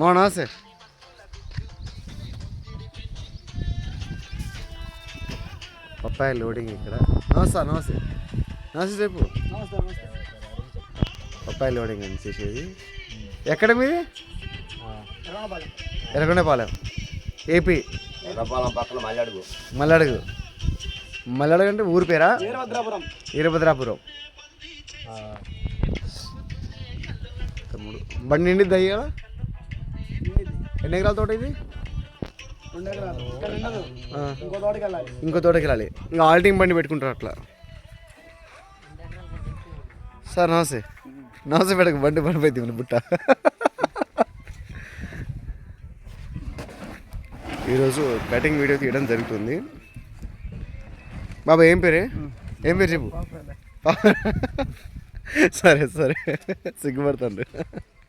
నమస్తే. Papaya loading ఇక్కడ. నమస్తే నమస్తే నమస్తే చెప్పు. పప్పాయ లోడింగ్ అని చేసేది. ఎక్కడ మీది? ఎర్రగొండపాలెం ఏపీ. పక్కన మల్లడుగు. మల్లడుగు. మల్లడుగు అంటే ఊరి పేరా? వీరభద్రాపురం. తమ్ముడు బండి నిండిద్ది అయ్యా? ఎన్ని ఎకరాల తోట ఇది? ఇంకో తోటకి వెళ్ళాలి. ఇంకా ఆల్టింగ్ బండి పెట్టుకుంటారు అట్లా. సార్ నమస్తే. నమస్తే పెట్టకు, బండి పడిపోయింది బుట్ట. ఈరోజు కటింగ్ వీడియో తీయడం జరుగుతుంది. బాబా ఏం పేరే? ఏం పేరు చెప్పు. సరే సరే సిగ్గుపడుతుంది.